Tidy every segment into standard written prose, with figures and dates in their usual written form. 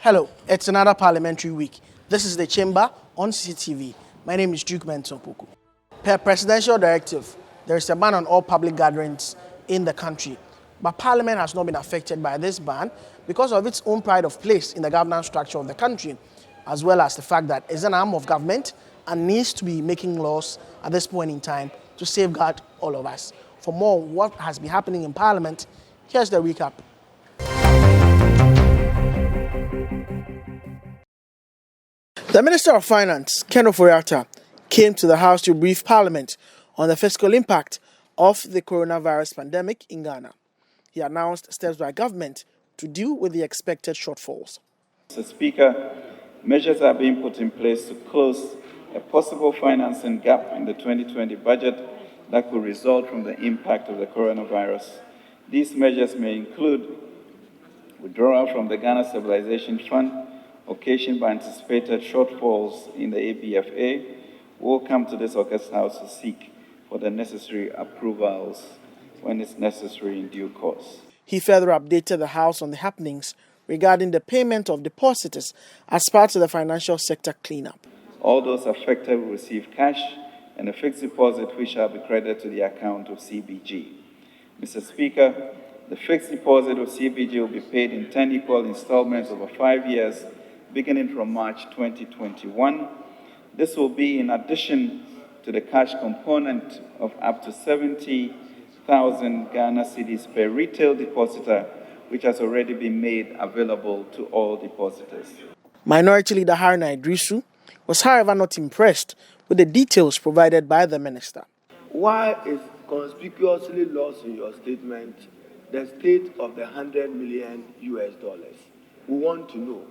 Hello, it's another parliamentary week. This is the chamber on Citi. My name is Mensah Opoku. Per presidential directive, there is a ban on all public gatherings in the country. But Parliament has not been affected by this ban because of its own pride of place in the governance structure of the country, as well as the fact that it's an arm of government and needs to be making laws at this point in time to safeguard all of us. For more on what has been happening in Parliament, here's the recap. The Minister of Finance, Ken Ofori-Atta, came to the House to brief Parliament on the fiscal impact of the coronavirus pandemic in Ghana. He announced steps by government to deal with the expected shortfalls. Mr. Speaker, measures are being put in place to close a possible financing gap in the 2020 budget that could result from the impact of the coronavirus. These measures may include withdrawal from the Ghana Stabilization Fund occasioned by anticipated shortfalls in the ABFA. We'll come to this August House to seek for the necessary approvals when it's necessary in due course. He further updated the House on the happenings regarding the payment of depositors as part of the financial sector cleanup. All those affected will receive cash and a fixed deposit which shall be credited to the account of CBG. Mr. Speaker, the fixed deposit of CBG will be paid in 10 equal installments over 5 years, beginning from March 2021. This will be in addition to the cash component of up to 70,000 Ghana cedis per retail depositor, which has already been made available to all depositors. Minority Leader Haruna Idrisu was, however, not impressed with the details provided by the minister. Why is conspicuously lost in your statement the state of the $100 million? We want to know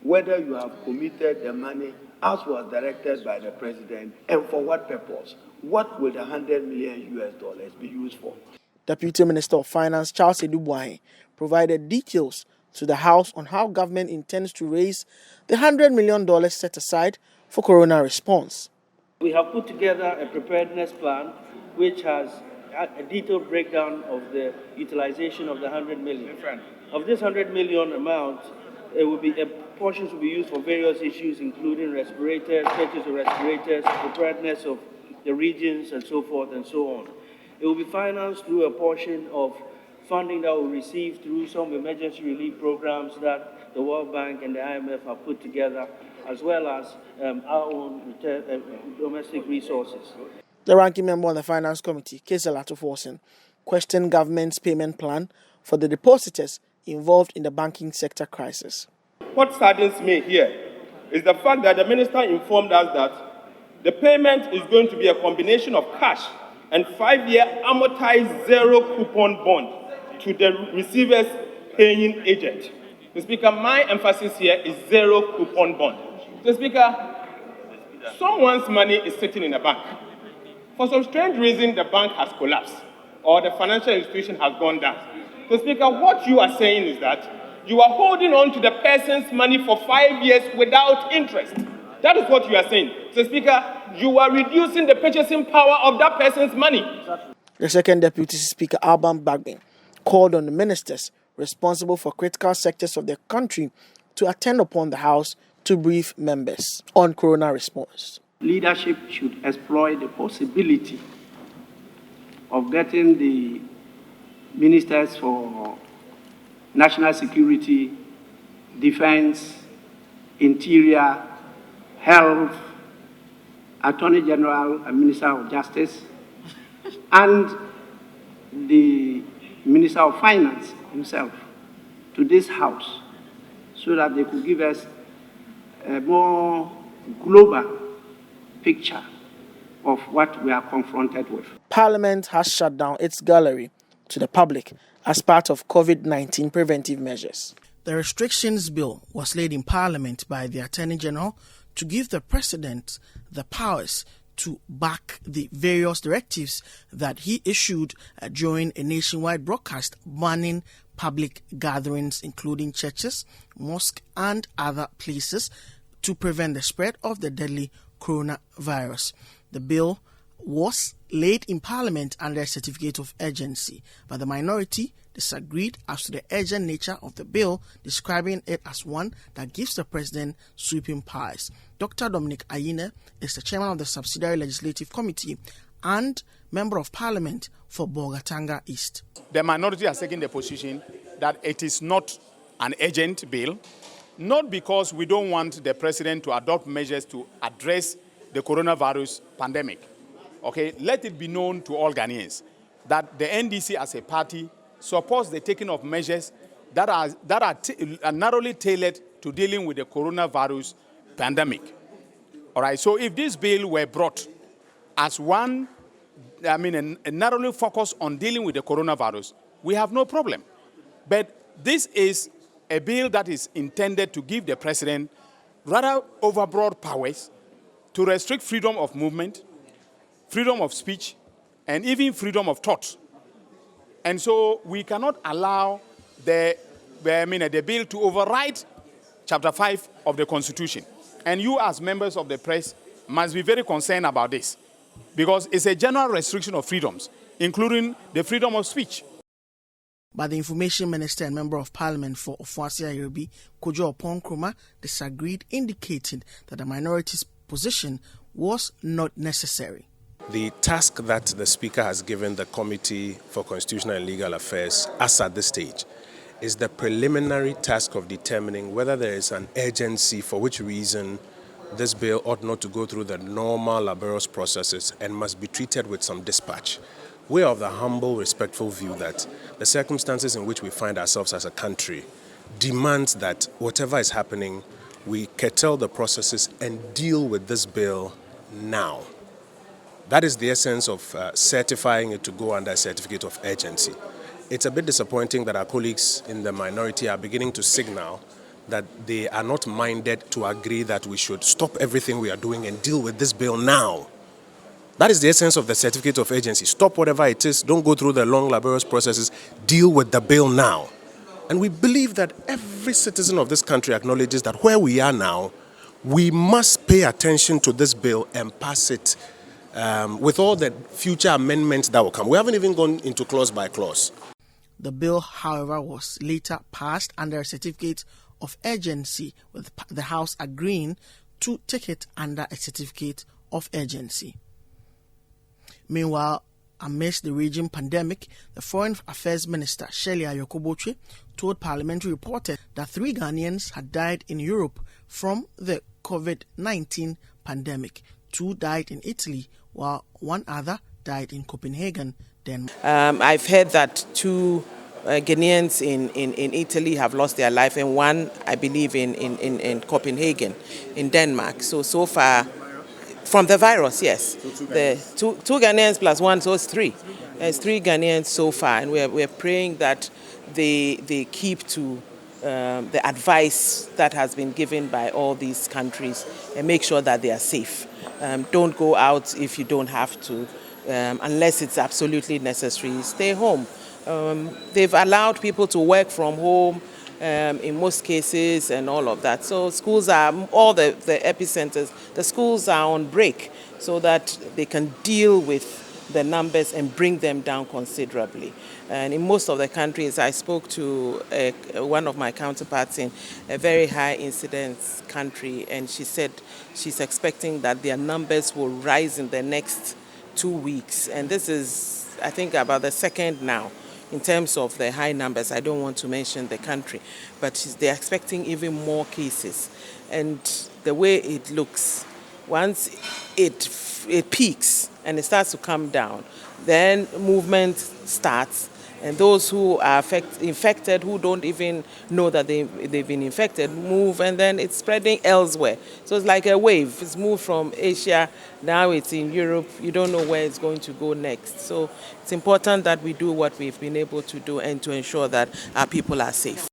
whether you have committed the money as was directed by the president and for what purpose. What will the $100 million be used for? Deputy Minister of Finance Charles Edubwahi provided details to the House on how government intends to raise the $100 million set aside for corona response. We have put together a preparedness plan which has a detailed breakdown of the utilization of the 100 million. Of this 100 million amount, a portion will be used for various issues, including respirators, purchase of respirators, preparedness of the regions, and so forth and so on. It will be financed through a portion of funding that we'll receive through some emergency relief programs that the World Bank and the IMF have put together, as well as our own domestic resources. The ranking member on the Finance Committee, Kese Latoforsen, questioned government's payment plan for the depositors involved in the banking sector crisis. What saddens me here is the fact that the minister informed us that the payment is going to be a combination of cash and 5-year amortized zero-coupon bond to the receiver's paying agent. Mr. Speaker, my emphasis here is zero-coupon bond. Mr. Speaker, someone's money is sitting in a bank. For some strange reason, the bank has collapsed or the financial institution has gone down. Mr. Speaker, what you are saying is that you are holding on to the person's money for 5 years without interest. That is what you are saying. Mr. Speaker, you are reducing the purchasing power of that person's money. The second Deputy Speaker, Alban Bagbin, called on the ministers responsible for critical sectors of the country to attend upon the House to brief members on corona response. Leadership should exploit the possibility of getting the ministers for national security, defense, interior, health, attorney general and minister of justice, and the minister of finance himself to this house so that they could give us a more global picture of what we are confronted with. Parliament has shut down its gallery to the public as part of COVID-19 preventive measures. The restrictions bill was laid in Parliament by the Attorney General to give the President the powers to back the various directives that he issued during a nationwide broadcast banning public gatherings, including churches, mosques, and other places to prevent the spread of the deadly coronavirus. The bill was laid in Parliament under a certificate of urgency, but the minority disagreed as to the urgent nature of the bill, describing it as one that gives the president sweeping powers. Dr. Dominic Ayine is the chairman of the Subsidiary Legislative Committee and Member of Parliament for Bolgatanga East. The minority has taken the position that it is not an urgent bill, not because we don't want the president to adopt measures to address the coronavirus pandemic. Okay, let it be known to all Ghanaians that the NDC as a party supports the taking of measures that are narrowly tailored to dealing with the coronavirus pandemic. All right, so if this bill were brought as one, narrowly focused on dealing with the coronavirus, we have no problem. But this is a bill that is intended to give the president rather overbroad powers to restrict freedom of movement, freedom of speech, and even freedom of thought. And so we cannot allow the bill to override Chapter 5 of the Constitution. And you as members of the press must be very concerned about this, because it's a general restriction of freedoms, including the freedom of speech. But the Information Minister and Member of Parliament for Ofuasi-Ayerbi, Kojo Oponkroma, disagreed, indicating that the minority's position was not necessary. The task that the Speaker has given the Committee for Constitutional and Legal Affairs, as at this stage, is the preliminary task of determining whether there is an urgency for which reason this bill ought not to go through the normal laborious processes and must be treated with some dispatch. We are of the humble, respectful view that the circumstances in which we find ourselves as a country demands that whatever is happening, we curtail the processes and deal with this bill now. That is the essence of certifying it to go under a certificate of urgency. It's a bit disappointing that our colleagues in the minority are beginning to signal that they are not minded to agree that we should stop everything we are doing and deal with this bill now. That is the essence of the certificate of urgency. Stop whatever it is, don't go through the long laborious processes, deal with the bill now. And we believe that every citizen of this country acknowledges that where we are now, we must pay attention to this bill and pass it with all the future amendments that will come. We haven't even gone into clause by clause. The bill, however, was later passed under a certificate of urgency, with the House agreeing to take it under a certificate of urgency. Meanwhile, amidst the raging pandemic, the Foreign Affairs Minister, Shirley Ayokobotwe, told parliamentary reporters that 3 Ghanaians had died in Europe from the COVID-19 pandemic. 2 died in Italy, while 1 other died in Copenhagen, Denmark. I've heard that 2 Ghanaians in Italy have lost their life, and 1, I believe, in Copenhagen, in Denmark. So far, from the virus, yes. The two Ghanaians plus 1, so it's 3. There's 3 Ghanaians so far, and we're praying that they keep to the advice that has been given by all these countries and make sure that they are safe. Don't go out if you don't have to, unless it's absolutely necessary. Stay home. They've allowed people to work from home in most cases and all of that. So schools are, all the epicenters, the schools are on break so that they can deal with the numbers and bring them down considerably. And in most of the countries, I spoke to one of my counterparts in a very high incidence country, and she said she's expecting that their numbers will rise in the next 2 weeks. And this is, I think, about the second now. In terms of the high numbers, I don't want to mention the country, but they're expecting even more cases. And the way it looks, once it peaks and it starts to come down, then movement starts. And those who are infected, who don't even know that they've been infected, move, and then it's spreading elsewhere. So it's like a wave. It's moved from Asia, now it's in Europe. You don't know where it's going to go next. So it's important that we do what we've been able to do and to ensure that our people are safe.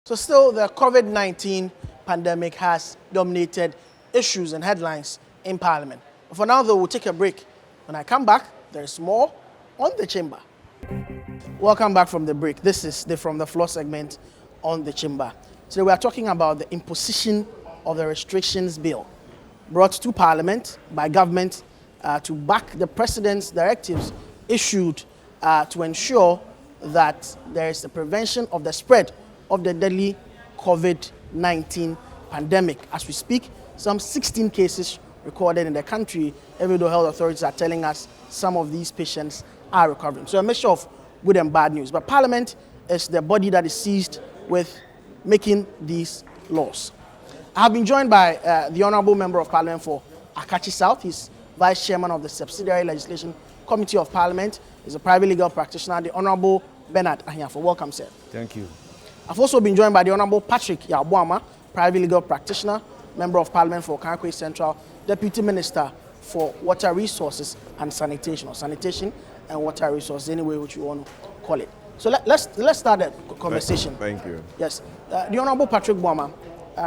So still, the COVID-19 pandemic has dominated issues and headlines in Parliament. But for now, though, we'll take a break. When I come back, there's more on The Chamber. Welcome back from the break. This is the From the Floor segment on The Chamber. Today we are talking about the imposition of the restrictions bill brought to Parliament by government to back the president's directives issued to ensure that there is the prevention of the spread of the deadly COVID-19 pandemic. As we speak, some 16 cases recorded in the country, even though health authorities are telling us some of these patients are recovering. So a mixture of good and bad news. But Parliament is the body that is seized with making these laws. I have been joined by the Honourable Member of Parliament for Akachi South. He's Vice Chairman of the Subsidiary Legislation Committee of Parliament. He's a private legal practitioner, the Honourable Bernard Ahiafo. Welcome, sir. Thank you. I've also been joined by the Honourable Patrick Yabuama, private legal practitioner, Member of Parliament for Kankwe Central, Deputy Minister for Water Resources and Sanitation, or Sanitation and Water Resources, any way which you want to call it. So let's start the conversation. Thank you. Yes. The Honourable Patrick Yabuama,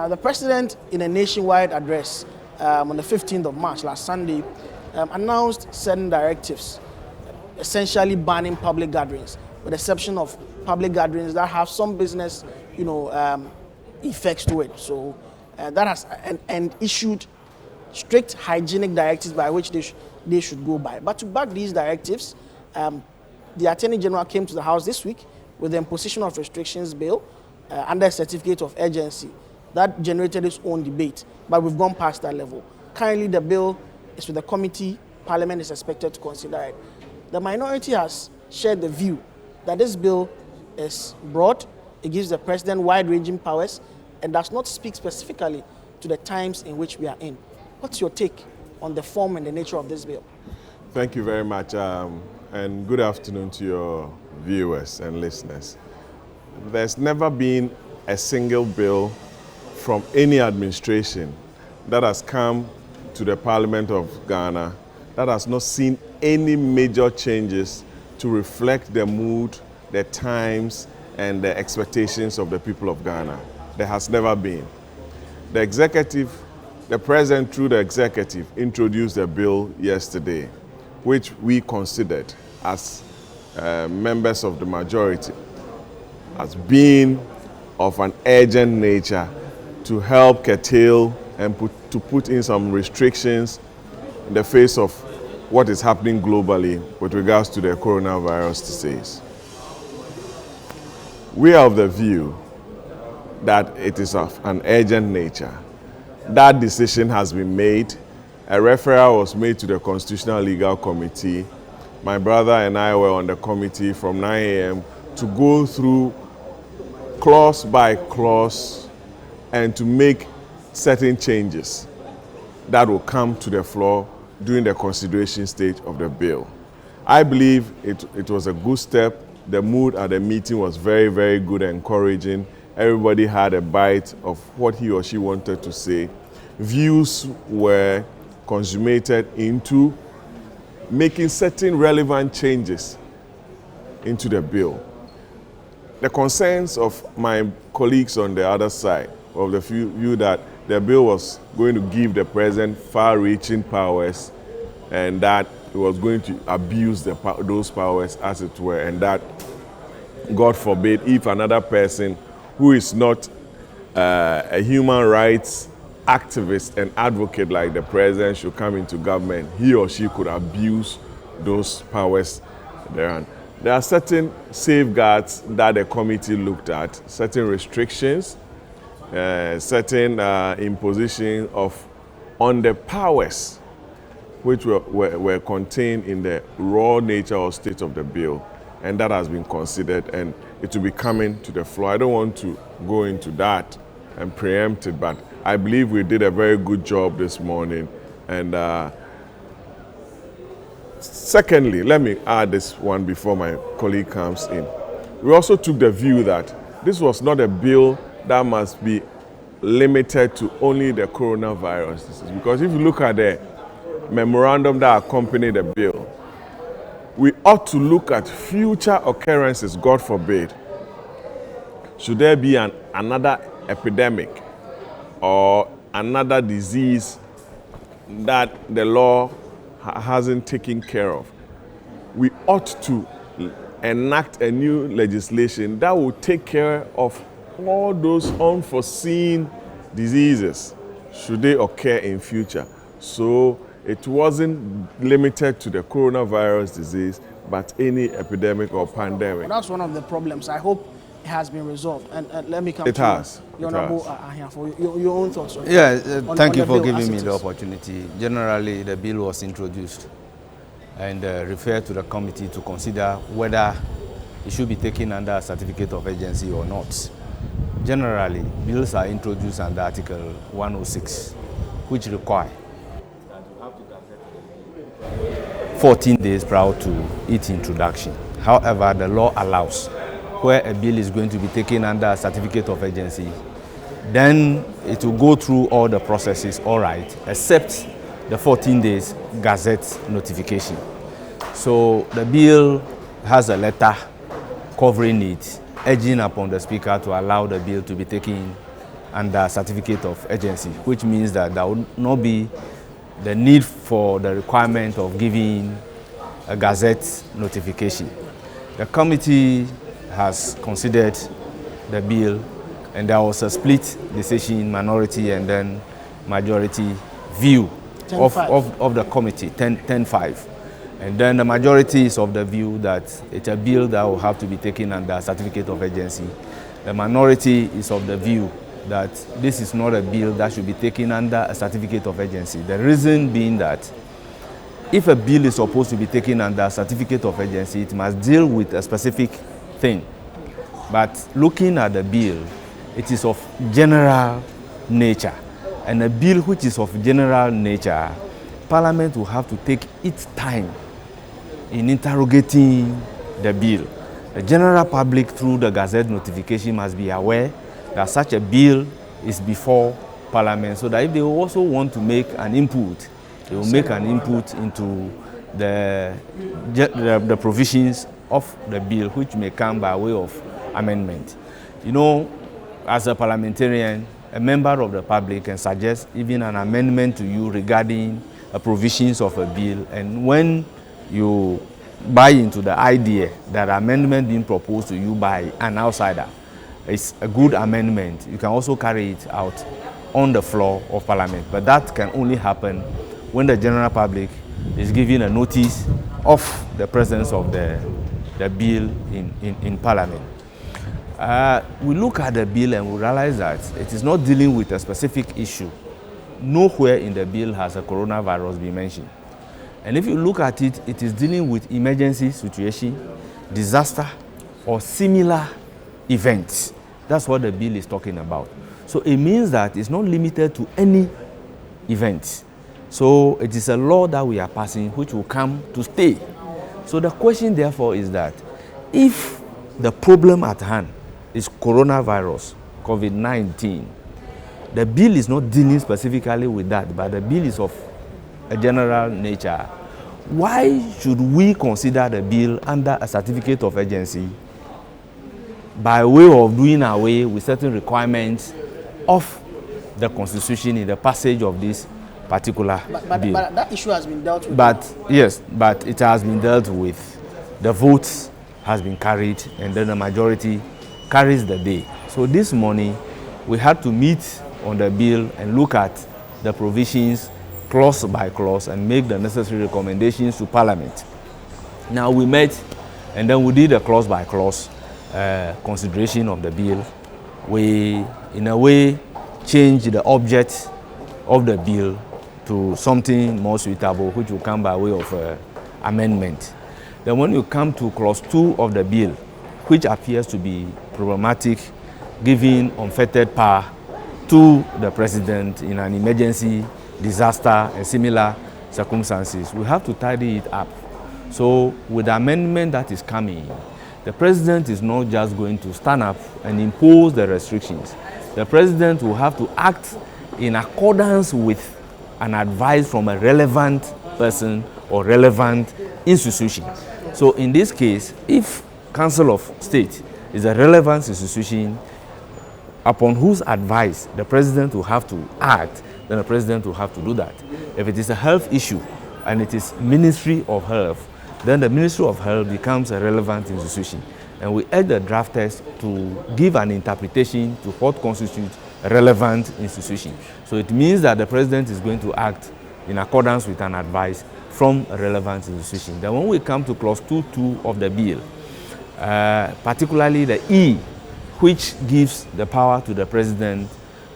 the President, in a nationwide address on the 15th of March, last Sunday, announced certain directives, essentially banning public gatherings, with the exception of public gatherings that have some business, effects to it. So that has and issued strict hygienic directives by which they should go by. But to back these directives, the Attorney General came to the House this week with the imposition of restrictions bill under a certificate of urgency that generated its own debate, but we've gone past that level. Currently, the bill is with the committee. Parliament is expected to consider it. The minority has shared the view that this bill is broad, it gives the president wide-ranging powers, and does not speak specifically to the times in which we are in. What's your take on the form and the nature of this bill? Thank you very much, and good afternoon to your viewers and listeners. There's never been a single bill from any administration that has come to the Parliament of Ghana that has not seen any major changes to reflect the mood, the times, and the expectations of the people of Ghana. There has never been. The executive, the president through the executive introduced a bill yesterday, which we considered as members of the majority as being of an urgent nature to help curtail and put in some restrictions in the face of what is happening globally with regards to the coronavirus disease. We are of the view that it is of an urgent nature. That decision has been made. A referral was made to the Constitutional Legal Committee. My brother and I were on the committee from 9 a.m. to go through clause by clause and to make certain changes that will come to the floor during the consideration stage of the bill. I believe it was a good step. The mood at the meeting was very, very good and encouraging. Everybody had a bite of what he or she wanted to say. Views were consummated into making certain relevant changes into the bill. The concerns of my colleagues on the other side of the view that the bill was going to give the president far-reaching powers and that it was going to abuse those powers, as it were, and that, God forbid, if another person who is not a human rights activist and advocate like the president should come into government, he or she could abuse those powers therein. There are certain safeguards that the committee looked at, certain restrictions, certain imposition on the powers which were contained in the raw nature or state of the bill, and that has been considered, and it will be coming to the floor. I don't want to go into that and preempt it, but I believe we did a very good job this morning. And secondly, let me add this one before my colleague comes in. We also took the view that this was not a bill that must be limited to only the coronavirus disease, because if you look at the memorandum that accompanied the bill, we ought to look at future occurrences, God forbid. Should there be another epidemic or another disease that the law hasn't taken care of, we ought to enact a new legislation that will take care of all those unforeseen diseases should they occur in future. So It wasn't limited to the coronavirus disease, but any epidemic or pandemic. Well, that's one of the problems. I hope it has been resolved. And let me come It to has. you, Honorable Ahia, for your own thoughts. Yeah, thank you the for bill as giving me it the is. opportunity. Generally, the bill was introduced and referred to the committee to consider whether it should be taken under a certificate of agency or not. Generally, bills are introduced under Article 106, which require 14 days prior to its introduction. However, the law allows where a bill is going to be taken under a certificate of agency, then it will go through all the processes, all right, except the 14 days Gazette notification. So the bill has a letter covering it, urging upon the Speaker to allow the bill to be taken under certificate of agency, which means that there will not be the need for the requirement of giving a Gazette notification. The committee has considered the bill, and there was a split decision, minority and then majority view of the committee, 10-5. And then the majority is of the view that it's a bill that will have to be taken under a certificate of agency. The minority is of the view that this is not a bill that should be taken under a certificate of agency. The reason being that if a bill is supposed to be taken under a certificate of agency, it must deal with a specific thing. But looking at the bill, it is of general nature. And a bill which is of general nature, Parliament will have to take its time in interrogating the bill. The general public, through the Gazette notification, must be aware that such a bill is before Parliament, so that if they also want to make an input, they will make an input into the provisions of the bill, which may come by way of amendment. You know, as a parliamentarian, a member of the public can suggest even an amendment to you regarding the provisions of a bill, and when you buy into the idea that amendment being proposed to you by an outsider is a good amendment, you can also carry it out on the floor of Parliament. But that can only happen when the general public is given a notice of the presence of the bill in Parliament. We look at the bill and we realize that it is not dealing with a specific issue. Nowhere in the bill has a coronavirus been mentioned. And if you look at it, it is dealing with emergency situation, disaster, or similar events. That's what the bill is talking about. So it means that it's not limited to any event. So it is a law that we are passing which will come to stay. So the question therefore is that if the problem at hand is coronavirus, COVID-19, the bill is not dealing specifically with that, but the bill is of a general nature. Why should we consider the bill under a certificate of agency by way of doing away with certain requirements of the Constitution in the passage of this particular bill? But that issue has been dealt with. Yes, but it has been dealt with. The votes has been carried, and then the majority carries the day. So this morning, we had to meet on the bill and look at the provisions clause by clause and make the necessary recommendations to Parliament. Now we met and then we did a clause by clause consideration of the bill. We, in a way, changed the object of the bill to something more suitable, which will come by way of amendment. Then when you come to clause 2 of the bill, which appears to be problematic, giving unfettered power to the president in an emergency, disaster, and similar circumstances, we have to tidy it up. So with the amendment that is coming, the president is not just going to stand up and impose the restrictions. The president will have to act in accordance with an advice from a relevant person or relevant institution. So in this case, if Council of State is a relevant institution upon whose advice the president will have to act, then the president will have to do that. If it is a health issue and it is Ministry of Health, then the Ministry of Health becomes a relevant institution. And we urge the drafters to give an interpretation to what constitutes a relevant institution. So it means that the president is going to act in accordance with an advice from a relevant institution. Then when we come to clause 2.2 of the bill, particularly the E, which gives the power to the president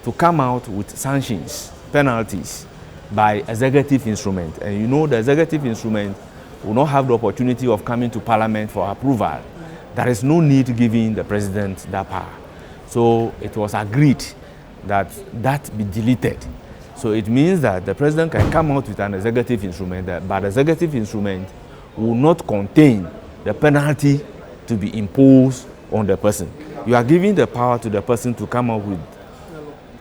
to come out with sanctions, penalties by executive instrument. And you know the executive instrument will not have the opportunity of coming to Parliament for approval. There is no need giving the president that power. So it was agreed that that be deleted. So it means that the president can come out with an executive instrument, but the executive instrument will not contain the penalty to be imposed on the person. You are giving the power to the person to come up with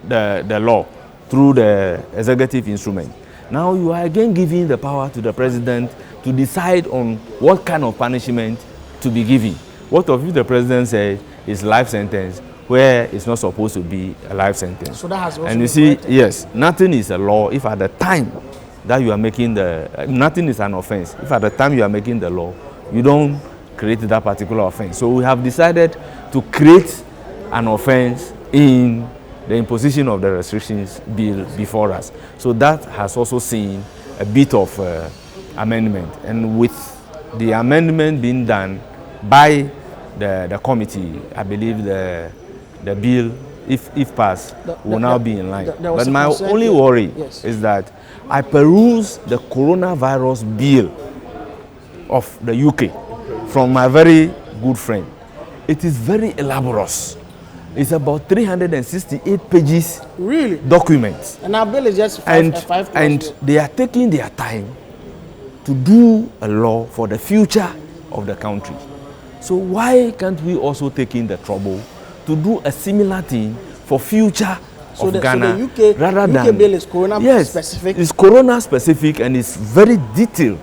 the law through the executive instrument. Now you are again giving the power to the president to decide on what kind of punishment to be given. What if the president says is life sentence, where it's not supposed to be a life sentence? So that has also and you see, yes, nothing is a law if at the time that you are making nothing is an offense. If at the time you are making the law, you don't create that particular offense. So we have decided to create an offense in the imposition of the restrictions bill before us. So that has also seen a bit of amendment. And with the amendment being done by the committee, I believe the bill, if passed, will now be in line. But my only worry is that I peruse the coronavirus bill of the UK from my very good friend. It is very elaborate. It's about 368 pages documents. And our bill is just five and they are taking their time to do a law for the future of the country. So why can't we also take in the trouble to do a similar thing for future of Ghana? So the UK bill is corona specific? It's corona specific and it's very detailed.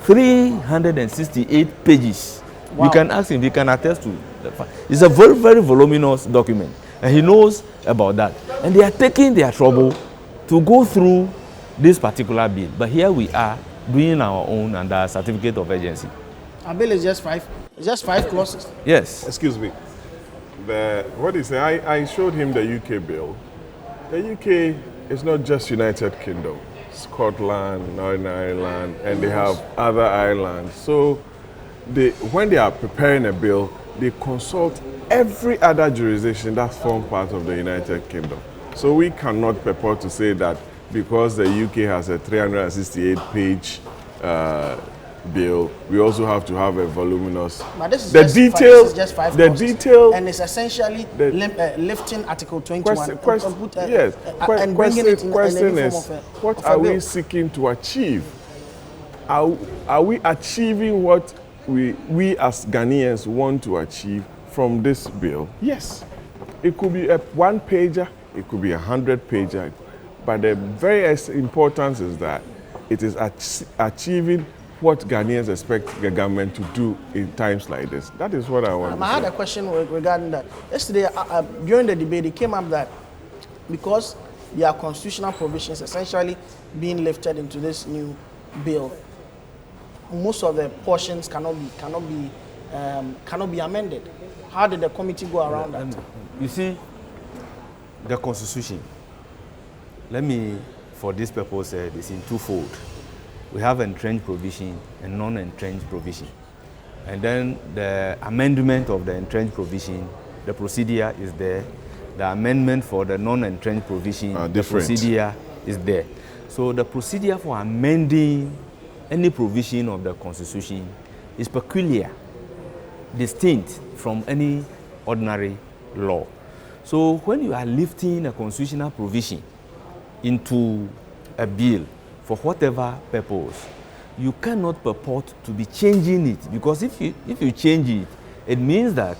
368 pages. Wow. You can ask him, he can attest to the fact. It's a very, very voluminous document and he knows about that. And they are taking their trouble to go through this particular bill. But here we are doing our own under a certificate of urgency. Our bill is just five clauses. Yes. Excuse me. What is it? I showed him the UK bill. The UK is not just United Kingdom. Scotland, Northern Ireland, and they have other islands. So when they are preparing a bill, they consult every other jurisdiction that forms part of the United Kingdom. So we cannot purport to say that because the UK has a 368-page bill, we also have to have a voluminous. But this is just five clauses. And it's essentially lifting Article 21 and bringing it in any form of a what are we seeking to achieve? Are we achieving what we as Ghanaians want to achieve from this bill? Yes. It could be a one-pager, it could be a 100-pager, but the very importance is that it is achieving what Ghanaians expect the government to do in times like this. That is what I want to say. I had a question regarding that. Yesterday, during the debate, it came up that because there are constitutional provisions essentially being lifted into this new bill, most of the portions cannot be amended. How did the committee go around that? You see, the Constitution, let me, for this purpose, say this in twofold. We have entrenched provision and non-entrenched provision. And then the amendment of the entrenched provision, the procedure is there. The amendment for the non-entrenched provision, the procedure is there. So the procedure for amending any provision of the Constitution is peculiar, distinct from any ordinary law. So when you are lifting a constitutional provision into a bill for whatever purpose, you cannot purport to be changing it, because if you change it, it means that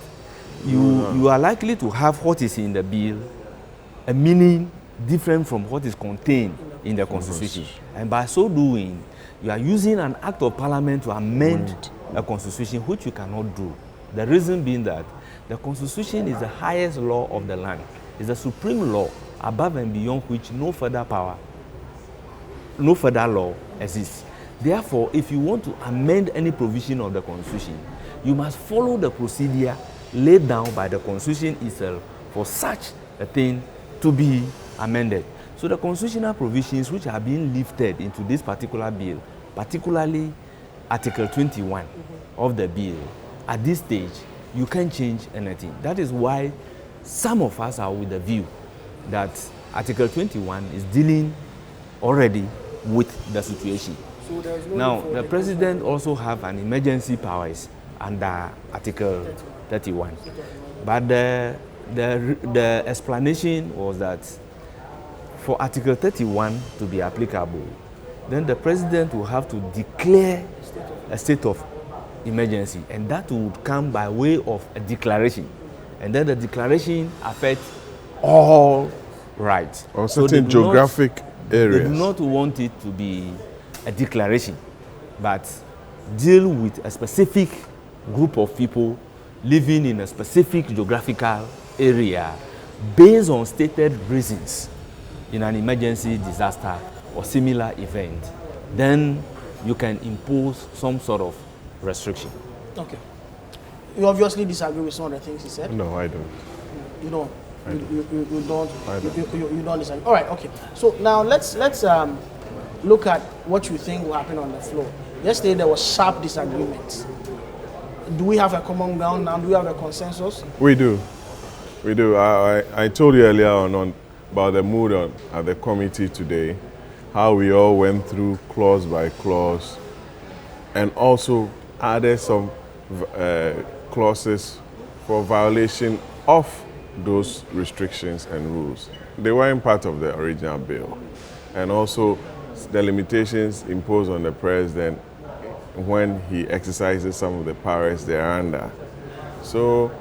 you are likely to have what is in the bill a meaning different from what is contained in the Constitution. And by so doing, you are using an act of parliament to amend a constitution, which you cannot do. The reason being that the Constitution is the highest law of the land. It's the supreme law, above and beyond which no further power, no further law exists. Therefore, if you want to amend any provision of the Constitution, you must follow the procedure laid down by the Constitution itself for such a thing to be amended. So the constitutional provisions which are being lifted into this particular bill, particularly Article 21 of the bill, at this stage, you can't change anything. That is why some of us are with the view that Article 21 is dealing already with the situation. So there is no now, the president also have an emergency powers under Article 31. But the explanation was that for Article 31 to be applicable, then the president will have to declare a state of emergency, and that would come by way of a declaration. And then the declaration affects all rights. Or certain geographic areas. They do not want it to be a declaration, but deal with a specific group of people living in a specific geographical area based on stated reasons in an emergency, disaster, or similar event. Then you can impose some sort of restriction. Okay. You obviously disagree with some of the things he said. No, I don't. You don't. You don't. I don't. You don't disagree. All right. Okay. So now let's look at what you think will happen on the floor. Yesterday there was sharp disagreements. Do we have a common ground now? Do we have a consensus? We do. We do. I told you earlier on about the mood at the committee today, how we all went through clause by clause and also added some clauses for violation of those restrictions and rules. They weren't part of the original bill. And also the limitations imposed on the president when he exercises some of the powers they're under. So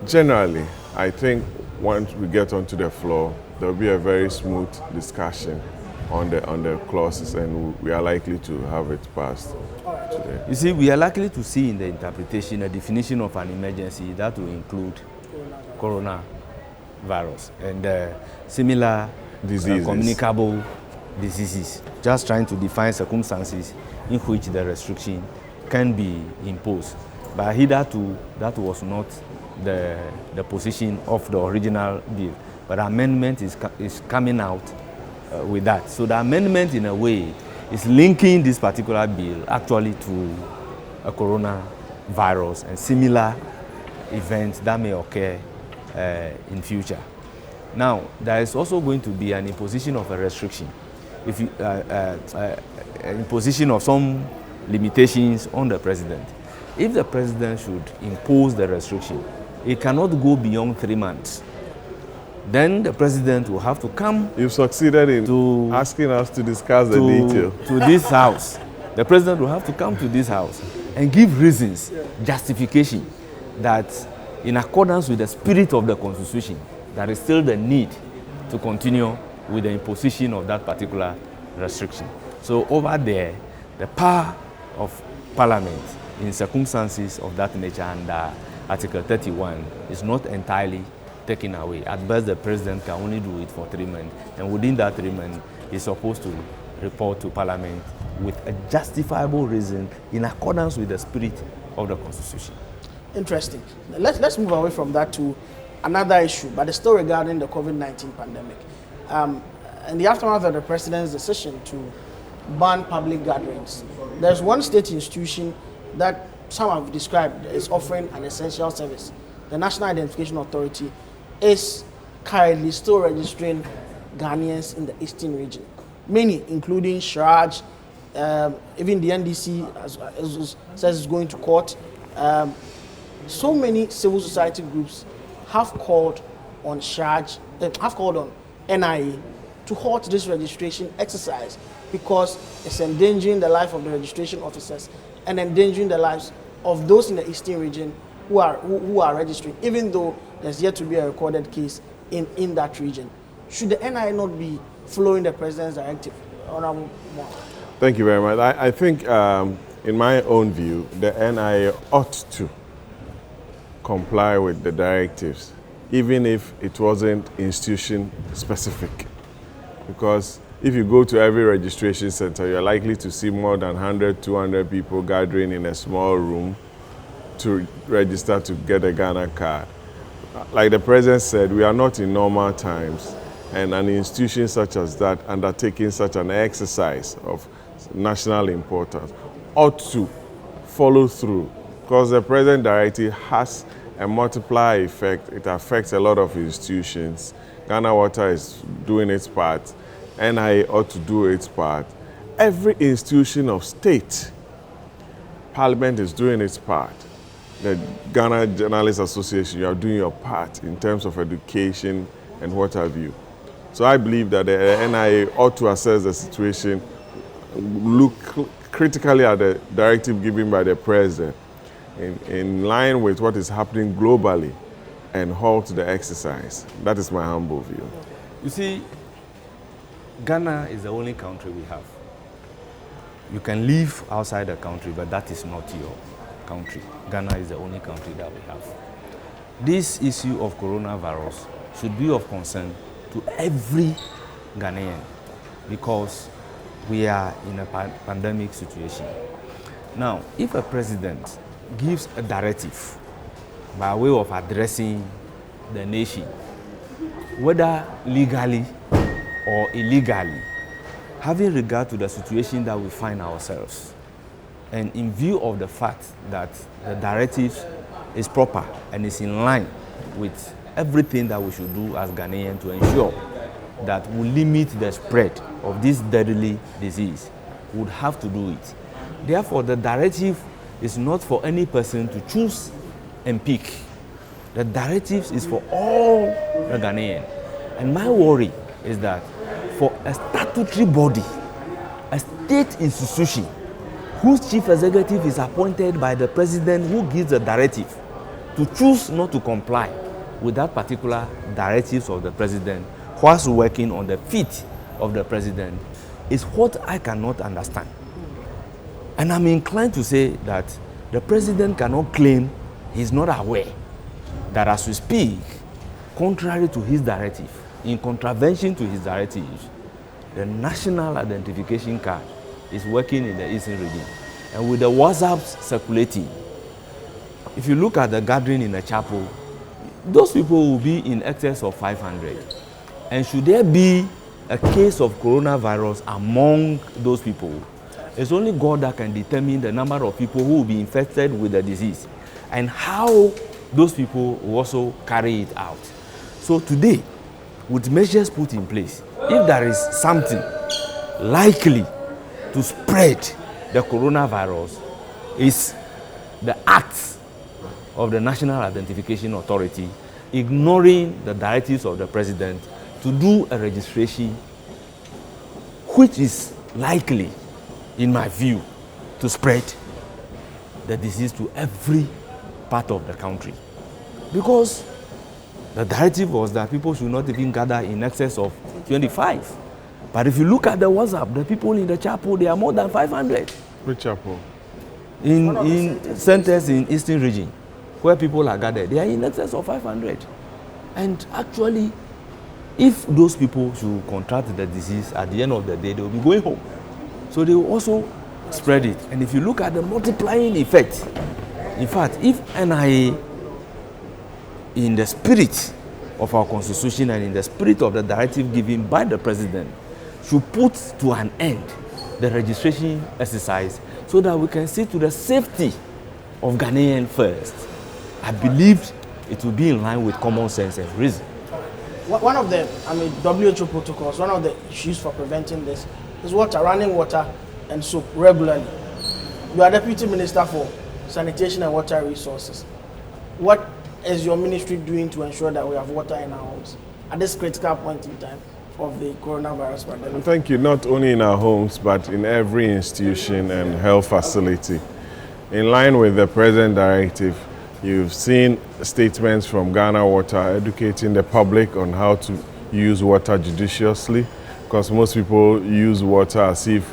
generally, I think once we get onto the floor, there'll be a very smooth discussion on the clauses, and we are likely to have it passed today. You see, we are likely to see in the interpretation a definition of an emergency that will include coronavirus and similar communicable diseases. Just trying to define circumstances in which the restriction can be imposed. But hitherto, that was not the position of the original bill. But the amendment is coming out with that. So the amendment, in a way, is linking this particular bill actually to a coronavirus and similar events that may occur in future. Now, there is also going to be an imposition of a restriction, imposition of some limitations on the president. If the president should impose the restriction, it cannot go beyond 3 months. Then the president will have to come. You've succeeded in asking us to discuss the detail. To this house. The president will have to come to this house and give reasons, justification, that in accordance with the spirit of the Constitution, there is still the need to continue with the imposition of that particular restriction. So over there, the power of Parliament in circumstances of that nature under Article 31 is not entirely taken away. At best, the president can only do it for 3 months, and within that 3 months, he's supposed to report to Parliament with a justifiable reason in accordance with the spirit of the Constitution. Interesting. Let's move away from that to another issue, but it's still regarding the COVID-19 pandemic. In the aftermath of the president's decision to ban public gatherings, there's one state institution that some have described as offering an essential service. The National Identification Authority is currently still registering Ghanaians in the eastern region. Many, including Shraj, even the NDC as says it's going to court. So many civil society groups have called on NIA to halt this registration exercise because it's endangering the life of the registration officers and endangering the lives of those in the eastern region who are registering, even though there's yet to be a recorded case in that region. Should the NIA not be following the president's directive? Honorable Moore. Thank you very much. I think, in my own view, the NIA ought to comply with the directives, even if it wasn't institution specific. Because if you go to every registration center, you're likely to see more than 100, 200 people gathering in a small room to register to get a Ghana card. Like the president said, we are not in normal times. And an institution such as that undertaking such an exercise of national importance ought to follow through, because the present directive has a multiplier effect. It affects a lot of institutions. Ghana Water is doing its part. NIA ought to do its part. Every institution of state, Parliament is doing its part. The Ghana Journalists Association, you are doing your part in terms of education and what have you. So I believe that the NIA ought to assess the situation, look critically at the directive given by the President in line with what is happening globally and halt the exercise. That is my humble view. You see, Ghana is the only country we have. You can live outside the country, but that is not your country. Ghana is the only country that we have. This issue of coronavirus should be of concern to every Ghanaian because we are in a pandemic situation. Now, if a president gives a directive by way of addressing the nation, whether legally or illegally, having regard to the situation that we find ourselves, and in view of the fact that the directive is proper and is in line with everything that we should do as Ghanaians to ensure that we limit the spread of this deadly disease, we would have to do it. Therefore, the directive is not for any person to choose and pick. The directive is for all the Ghanaians. And my worry is that for a statutory body, a state institution, whose chief executive is appointed by the president who gives the directive, to choose not to comply with that particular directives of the president whilst working on the feet of the president is what I cannot understand. And I'm inclined to say that the president cannot claim he's not aware that as we speak, contrary to his directive, in contravention to his directives, the national identification card is working in the Eastern region. And with the WhatsApps circulating, if you look at the gathering in the chapel, those people will be in excess of 500. And should there be a case of coronavirus among those people, it's only God that can determine the number of people who will be infected with the disease and how those people will also carry it out. So today, with measures put in place, if there is something likely to spread the coronavirus, is the acts of the National Identification Authority ignoring the directives of the president to do a registration which is likely, in my view, to spread the disease to every part of the country. Because the directive was that people should not even gather in excess of 25. But if you look at the WhatsApp, the people in the chapel, they are more than 500. Which chapel? In centers in Eastern region, where people are gathered, they are in excess of 500. And actually, if those people should contract the disease, at the end of the day, they will be going home. So they will also spread it. And if you look at the multiplying effect, in fact, if NIA, in the spirit of our constitution and in the spirit of the directive given by the president, should put to an end the registration exercise so that we can see to the safety of Ghanaians first, I believe it will be in line with common sense and reason. One of the, WHO protocols, one of the issues for preventing this is water, running water and soap regularly. You are Deputy Minister for Sanitation and Water Resources. What is your ministry doing to ensure that we have water in our homes at this critical point in time of the coronavirus pandemic? Thank you. Not only in our homes, but in every institution and health facility. In line with the present directive, you've seen statements from Ghana Water educating the public on how to use water judiciously, because most people use water as if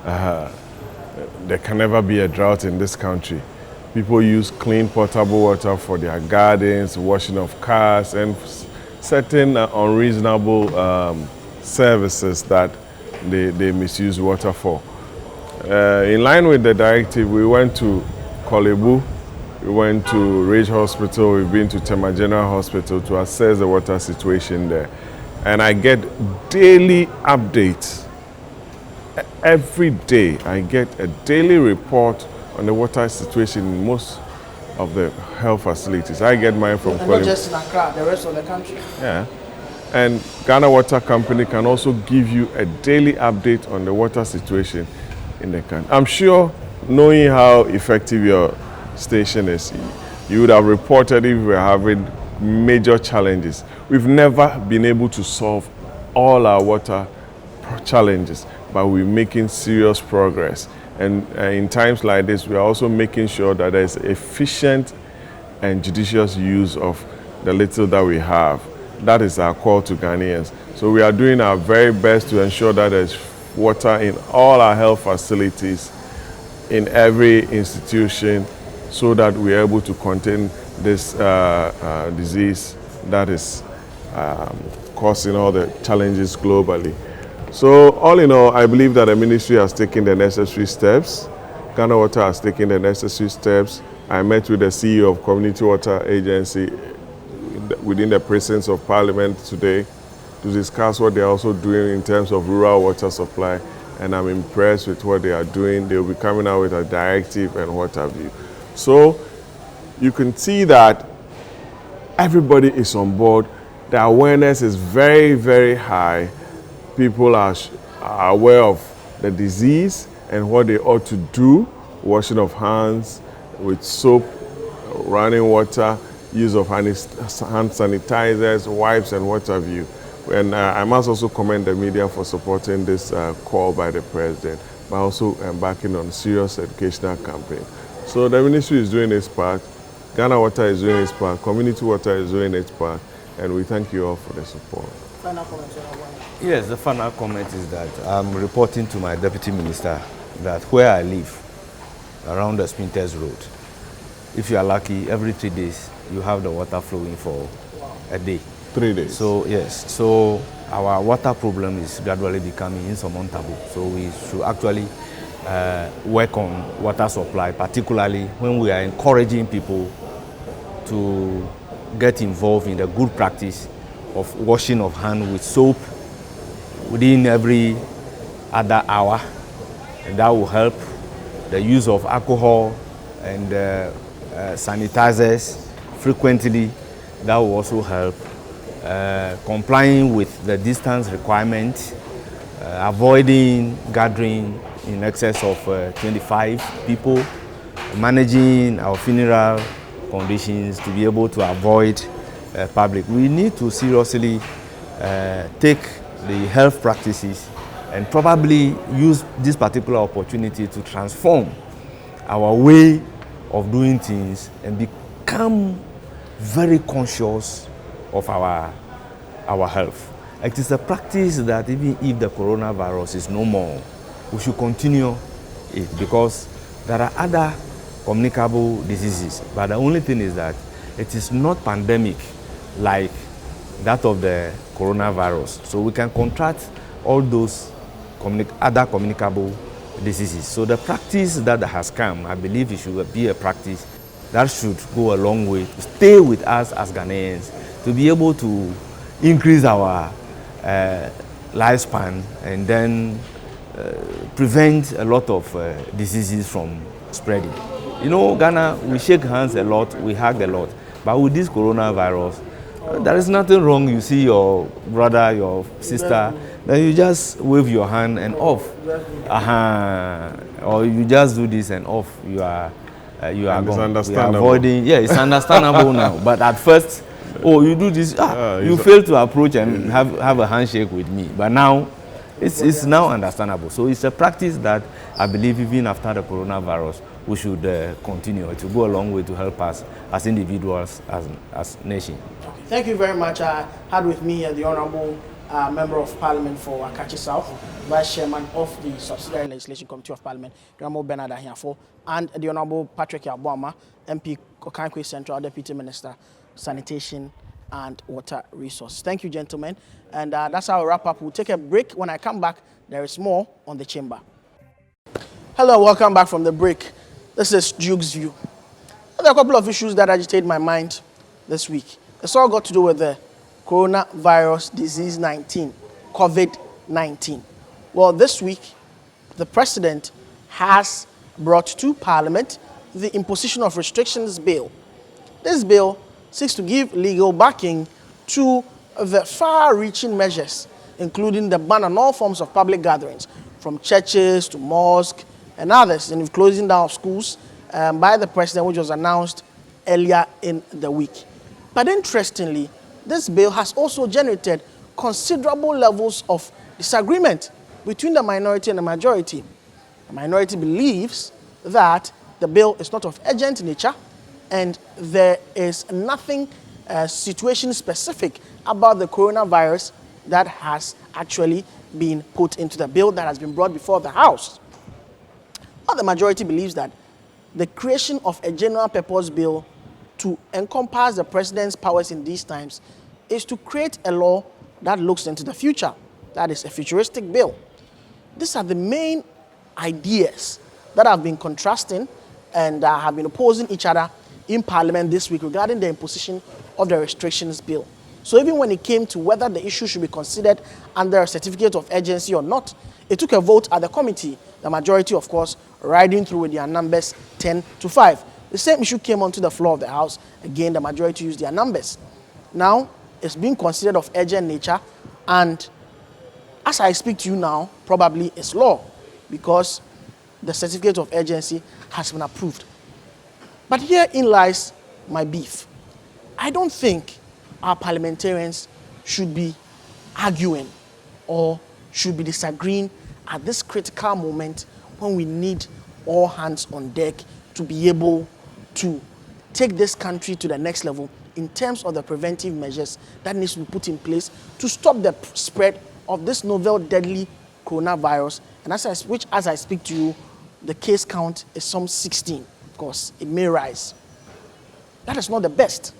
there can never be a drought in this country. People use clean potable water for their gardens, washing of cars, and certain unreasonable services that they misuse water for. In line with the directive, we went to Kolebu, we went to Ridge Hospital, we've been to Tema General Hospital to assess the water situation there. and I get daily updates. Every day I get a daily report on the water situation in most of the health facilities. I get mine from and not just in Accra, the rest of the country. Yeah. And Ghana Water Company can also give you a daily update on the water situation in the country. I'm sure, knowing how effective your station is, you would have reported if we were having major challenges. We've never been able to solve all our water challenges, but we're making serious progress. And in times like this, we are also making sure that there's efficient and judicious use of the little that we have. That is our call to Ghanaians. So we are doing our very best to ensure that there's water in all our health facilities, in every institution, so that we are able to contain this disease that is causing all the challenges globally. So all in all, I believe that the ministry has taken the necessary steps. Ghana Water has taken the necessary steps. I met with the CEO of Community Water Agency within the presence of Parliament today to discuss what they're also doing in terms of rural water supply, and I'm impressed with what they are doing. They'll be coming out with a directive and what have you. So you can see that everybody is on board. The awareness is very, very high. People are aware of the disease and what they ought to do, washing of hands with soap, running water, use of hand sanitizers, wipes, and what have you. And I must also commend the media for supporting this call by the President, but also embarking on a serious educational campaign. So the ministry is doing its part, Ghana Water is doing its part, Community Water is doing its part, and we thank you all for the support. Final comment. Yes, the final comment is that I'm reporting to my Deputy Minister that where I live, around the Spinters Road, if you are lucky, every 3 days, you have the water flowing for a day. 3 days. So yes, so our water problem is gradually becoming insurmountable. So we should actually work on water supply, particularly when we are encouraging people to get involved in the good practice of washing of hands with soap within every other hour. And that will help. The use of alcohol and sanitizers frequently, that will also help. Complying with the distance requirement, avoiding gathering in excess of 25 people, managing our funeral conditions to be able to avoid public. We need to seriously take the health practices and probably use this particular opportunity to transform our way of doing things and become very conscious of our health. It is a practice that even if the coronavirus is no more, we should continue it, because there are other communicable diseases, but the only thing is that it is not pandemic like that of the coronavirus. So we can contract all those other communicable diseases. So the practice that has come, I believe it should be a practice that should go a long way to stay with us as Ghanaians, to be able to increase our lifespan and then prevent a lot of diseases from spreading. You know, Ghana, we shake hands a lot, we hug a lot, but with this coronavirus, there is nothing wrong. You see your brother, your sister, then you just wave your hand and off. Or you just do this and off. You are gone. It's understandable. Avoiding, yeah, it's understandable now. But at first, oh, you do this, you fail to approach and have a handshake with me. But now, it's now understandable. So it's a practice that I believe even after the coronavirus, we should continue. It will go a long way to help us as individuals, as nation. Thank you very much. I had with me the Honourable Member of Parliament for Akachi South, Vice Chairman of the Subsidiary Legislation Committee of Parliament, the Honourable Bernard Ahiafo, and the Honourable Patrick Yabuama, MP Kokankwe Central, Deputy Minister, Sanitation and Water Resources. Thank you, gentlemen. And that's how we wrap up. We'll take a break. When I come back, there is more on the chamber. Hello, welcome back from the break. This is Duke's View. There are a couple of issues that agitate my mind this week. It's all got to do with the coronavirus disease 19, COVID-19. Well, this week, the president has brought to Parliament the imposition of restrictions bill. This bill seeks to give legal backing to the far-reaching measures, including the ban on all forms of public gatherings, from churches to mosques and others, and closing down of schools by the president, which was announced earlier in the week. But interestingly, this bill has also generated considerable levels of disagreement between the minority and the majority. The minority believes that the bill is not of urgent nature and there is nothing situation-specific about the coronavirus that has actually been put into the bill that has been brought before the House. But the majority believes that the creation of a general purpose bill to encompass the president's powers in these times is to create a law that looks into the future. That is a futuristic bill. These are the main ideas that have been contrasting and have been opposing each other in Parliament this week regarding the imposition of the restrictions bill. So even when it came to whether the issue should be considered under a certificate of urgency or not, it took a vote at the committee, the majority, of course, riding through with their numbers 10-5. The same issue came onto the floor of the House. Again, the majority used their numbers. Now, it's being considered of urgent nature, and as I speak to you now, probably it's law, because the certificate of urgency has been approved. But herein lies my beef. I don't think our parliamentarians should be arguing or should be disagreeing at this critical moment when we need all hands on deck to be able to take this country to the next level in terms of the preventive measures that needs to be put in place to stop the spread of this novel deadly coronavirus. And as I speak to you, the case count is some 16. Of course, it may rise. That is not the best.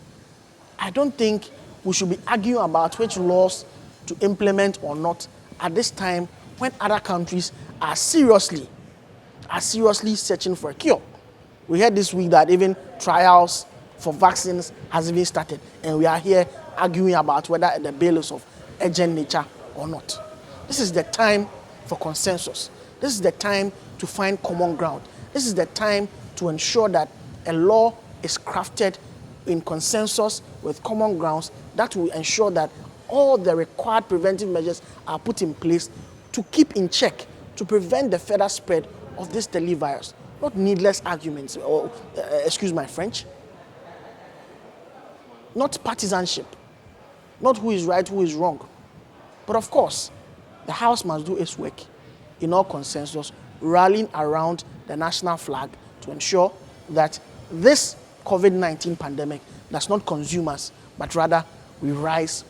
I don't think we should be arguing about which laws to implement or not at this time when other countries are seriously searching for a cure. We heard this week that even trials for vaccines has even started, and we are here arguing about whether the bill is of urgent nature or not. This is the time for consensus. This is the time to find common ground. This is the time to ensure that a law is crafted in consensus with common grounds that will ensure that all the required preventive measures are put in place to keep in check, to prevent the further spread of this deadly virus. Not needless arguments, or excuse my French. Not partisanship. Not who is right, who is wrong. But of course, the House must do its work in all consensus, rallying around the national flag to ensure that this COVID-19 pandemic does not consume us, but rather we rise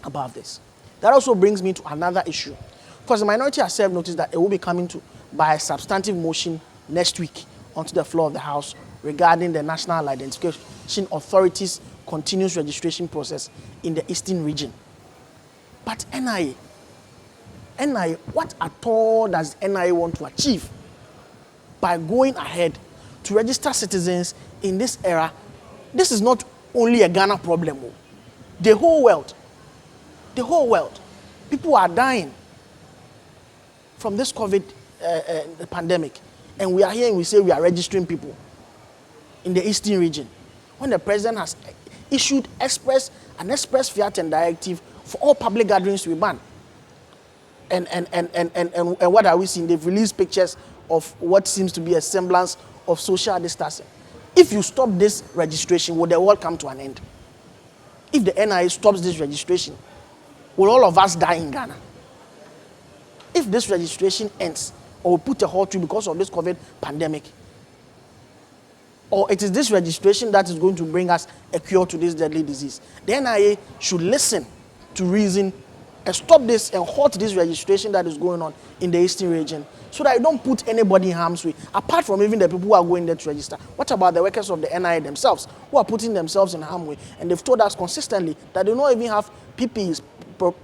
above this. That also brings me to another issue. Because the minority has served notice that it will be coming by a substantive motion next week onto the floor of the House regarding the National Identification Authority's continuous registration process in the Eastern region. But NIA, what at all does NIA want to achieve by going ahead to register citizens in this era? This is not only a Ghana problem. The whole world, people are dying from this COVID pandemic. And we are here and we say we are registering people in the Eastern region, when the president has issued an express fiat and directive for all public gatherings to be banned. And what are we seeing? They've released pictures of what seems to be a semblance of social distancing. If you stop this registration, will the world come to an end? If the NIA stops this registration, will all of us die in Ghana? If this registration ends, or put a halt to because of this COVID pandemic, or it is this registration that is going to bring us a cure to this deadly disease, the NIA should listen to reason and stop this and halt this registration that is going on in the Eastern region, so that you don't put anybody in harm's way, apart from even the people who are going there to register. What about the workers of the NIA themselves, who are putting themselves in harm's way? And they've told us consistently that they don't even have PPEs,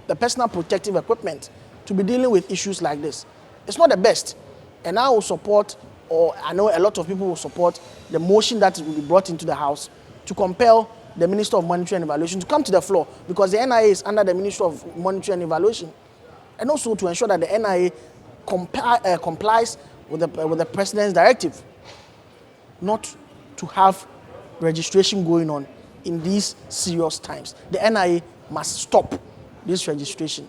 the personal protective equipment, to be dealing with issues like this. It's not the best. And I will support, or I know a lot of people will support, the motion that will be brought into the House to compel the Minister of Monitoring and Evaluation to come to the floor, because the NIA is under the Ministry of Monitoring and Evaluation, and also to ensure that the NIA complies with the President's directive, not to have registration going on in these serious times. The NIA must stop this registration.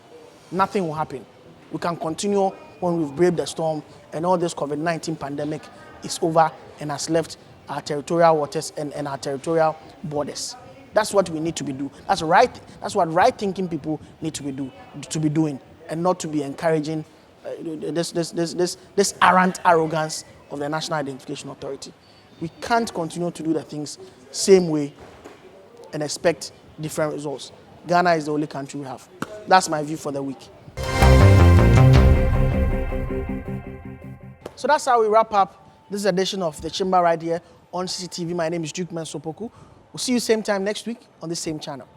Nothing will happen. We can continue when we've braved the storm and all this COVID-19 pandemic is over and has left our territorial waters and our territorial borders. That's what we need to be doing. That's right. That's what right-thinking people need to be doing, and not to be encouraging this arrant arrogance of the National Identification Authority. We can't continue to do the things same way and expect different results. Ghana is the only country we have. That's my view for the week. So that's how we wrap up this edition of The Chamber right here on CCTV. My name is Mensah Opoku. We'll see you same time next week on the same channel.